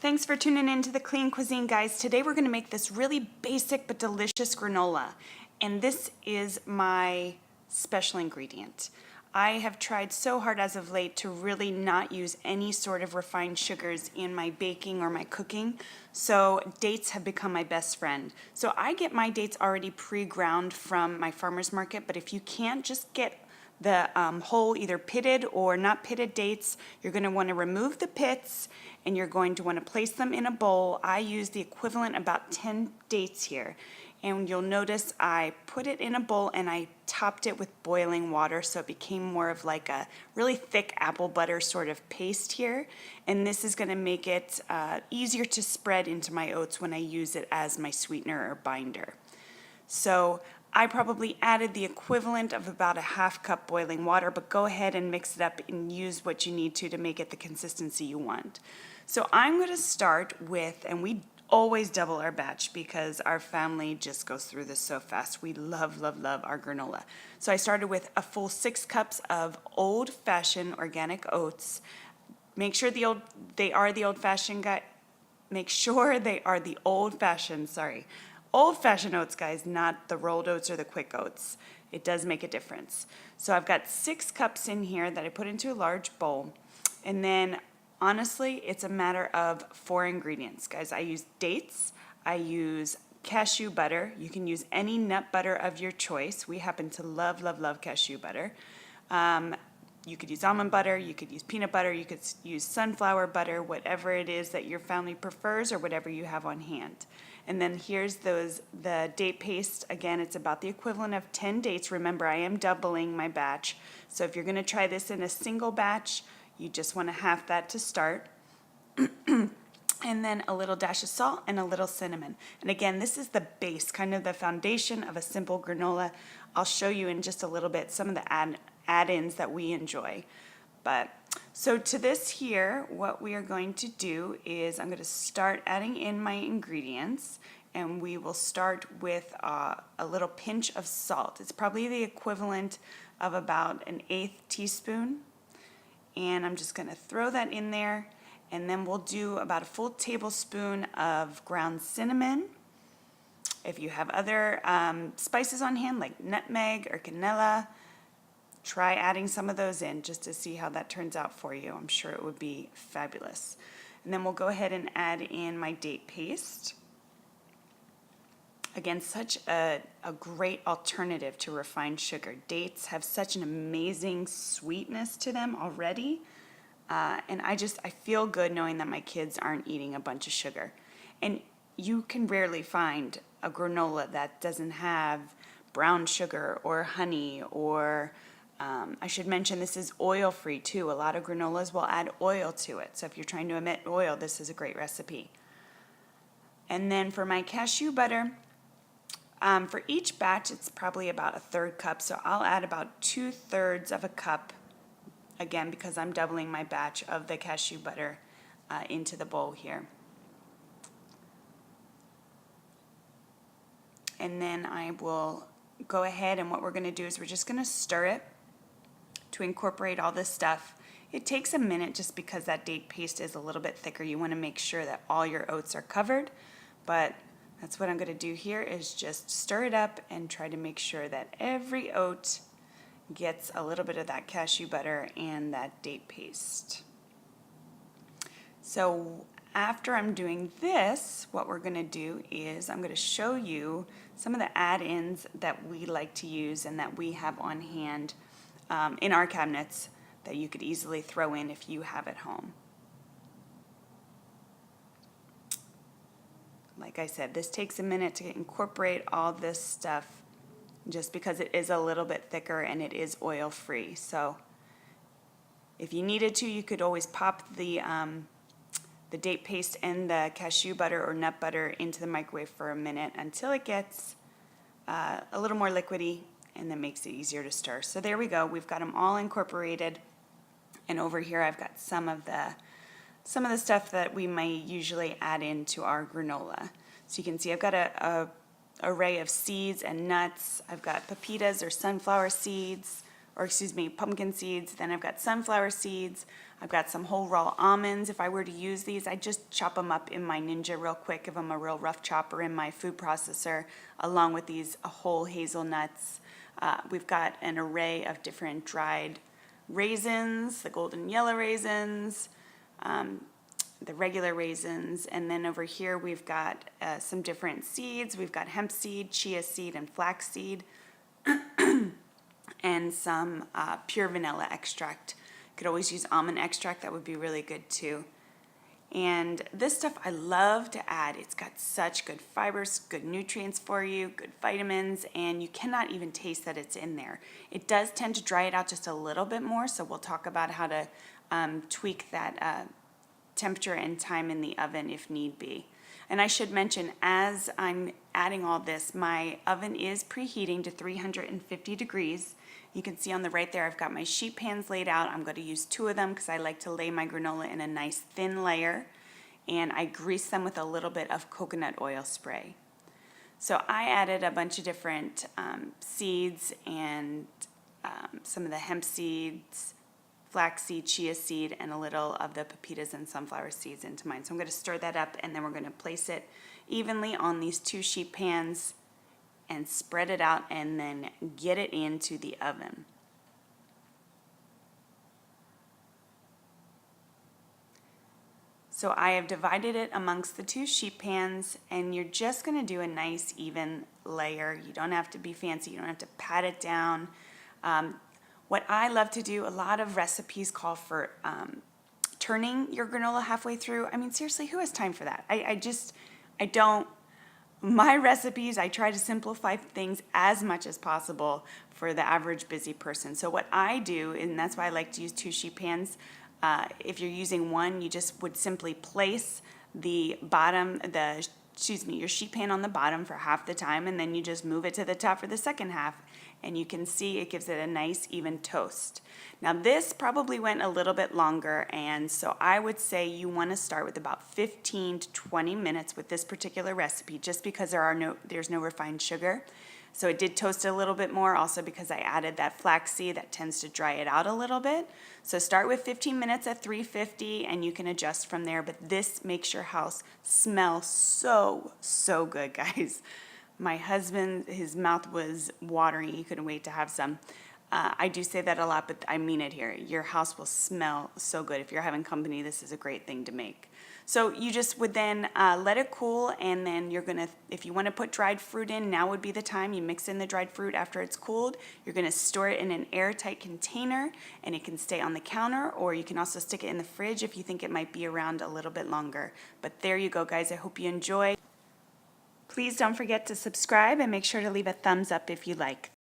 Thanks for tuning in to the Clean Cuisine, guys. Today we're going to make this really basic but delicious granola. And this is my special ingredient. I have tried so hard as of late to really not use any sort of refined sugars in my baking or my cooking. So dates have become my best friend. So I get my dates already pre-ground from my farmer's market, but if you can't, just get the whole either pitted or not pitted dates. You're going to want to remove the pits and you're going to want to place them in a bowl. I use the equivalent about 10 dates here. And you'll notice I put it in a bowl and I topped it with boiling water so it became more of like a really thick apple butter sort of paste here. And this is going to make it easier to spread into my oats when I use it as my sweetener or binder. So I probably added the equivalent of about a half cup boiling water, but go ahead and mix it up and use what you need to make it the consistency you want. So I'm going to start with, and we always double our batch because our family just goes through this so fast. We love, love, love our granola. So I started with a full 6 cups of old-fashioned organic oats. Make sure they are the old-fashioned old-fashioned oats, guys, not the rolled oats or the quick oats. It does make a difference. So I've got 6 cups in here that I put into a large bowl. And then, honestly, it's a matter of 4 ingredients, guys. I use dates. I use cashew butter. You can use any nut butter of your choice. We happen to love, love, love cashew butter. You could use almond butter, you could use peanut butter, you could use sunflower butter, whatever it is that your family prefers or whatever you have on hand. And then here's the date paste. Again, it's about the equivalent of 10 dates. Remember, I am doubling my batch. So if you're going to try this in a single batch, you just want to half that to start. And then a little dash of salt and a little cinnamon. And again, this is the base, kind of the foundation of a simple granola. I'll show you in just a little bit some of the add-ins that we enjoy. But so to this here, what we are going to do is I'm going to start adding in my ingredients, and we will start with a little pinch of salt. It's probably the equivalent of about an 1/8 teaspoon, and I'm just going to throw that in there, and then we'll do about a full tablespoon of ground cinnamon. If you have other spices on hand like nutmeg or canela, try adding some of those in just to see how that turns out for you. I'm sure it would be fabulous. And then we'll go ahead and add in my date paste. Again, such a great alternative to refined sugar. Dates have such an amazing sweetness to them already. And I feel good knowing that my kids aren't eating a bunch of sugar. And you can rarely find a granola that doesn't have brown sugar or honey or I should mention this is oil-free too. A lot of granolas will add oil to it. So if you're trying to omit oil, this is a great recipe. And then for my cashew butter, for each batch, it's probably about a 1/3 cup. So I'll add about 2/3 of a cup, again, because I'm doubling my batch of the cashew butter into the bowl here. And then I will go ahead, and what we're going to do is we're just going to stir it to incorporate all this stuff. It takes a minute just because that date paste is a little bit thicker. You want to make sure that all your oats are covered, but that's what I'm going to do here is just stir it up and try to make sure that every oat gets a little bit of that cashew butter and that date paste. So after I'm doing this, what we're going to do is I'm going to show you some of the add-ins that we like to use and that we have on hand in our cabinets that you could easily throw in if you have at home. Like I said, this takes a minute to incorporate all this stuff just because it is a little bit thicker and it is oil-free. So if you needed to, you could always pop the date paste and the cashew butter or nut butter into the microwave for a minute until it gets a little more liquidy, and that makes it easier to stir. So there we go. We've got them all incorporated, and over here I've got some of the stuff that we might usually add into our granola. So you can see I've got a array of seeds and nuts. I've got pepitas or sunflower seeds or excuse me, pumpkin seeds. Then I've got sunflower seeds. I've got some whole raw almonds. If I were to use these, I just chop them up in my Ninja real quick, give them a real rough chopper in my food processor, along with these whole hazelnuts. We've got an array of different dried raisins, the golden yellow raisins, the regular raisins, and then over here we've got some different seeds. We've got hemp seed, chia seed, and flax seed, and some pure vanilla extract. Could always use almond extract, that would be really good too. And this stuff I love to add. It's got such good fibers, good nutrients for you, good vitamins, and you cannot even taste that it's in there. It does tend to dry it out just a little bit more, so we'll talk about how to tweak that temperature and time in the oven if need be. And I should mention, as I'm adding all this, my oven is preheating to 350 degrees. You can see on the right there, I've got my sheet pans laid out. I'm going to use 2 of them because I like to lay my granola in a nice thin layer. And I grease them with a little bit of coconut oil spray. So I added a bunch of different seeds and some of the hemp seeds, flaxseed, chia seed, and a little of the pepitas and sunflower seeds into mine. So I'm going to stir that up, and then we're going to place it evenly on these 2 sheet pans and spread it out, and then get it into the oven. So I have divided it amongst the 2 sheet pans, and you're just going to do a nice even layer. You don't have to be fancy. You don't have to pat it down. What I love to do, a lot of recipes call for turning your granola halfway through. I mean, seriously, who has time for that? I don't. My recipes, I try to simplify things as much as possible for the average busy person. So what I do, and that's why I like to use 2 sheet pans, if you're using one, you just would simply place the bottom, your sheet pan on the bottom for half the time, and then you just move it to the top for the second half, and you can see it gives it a nice even toast. Now this probably went a little bit longer, and so I would say you want to start with about 15 to 20 minutes with this particular recipe, just because there's no refined sugar. So it did toast a little bit more, also because I added that flaxseed that tends to dry it out a little bit. So start with 15 minutes at 350, and you can adjust from there. But this makes your house smell so, so good, guys. My husband, his mouth was watering. He couldn't wait to have some. I do say that a lot, but I mean it here. Your house will smell so good. If you're having company, this is a great thing to make. So you just would then let it cool, and then you're gonna, if you wanna put dried fruit in, now would be the time. You mix in the dried fruit after it's cooled. You're gonna store it in an airtight container, and it can stay on the counter, or you can also stick it in the fridge if you think it might be around a little bit longer. But there you go, guys. I hope you enjoy. Please don't forget to subscribe and make sure to leave a thumbs up if you like.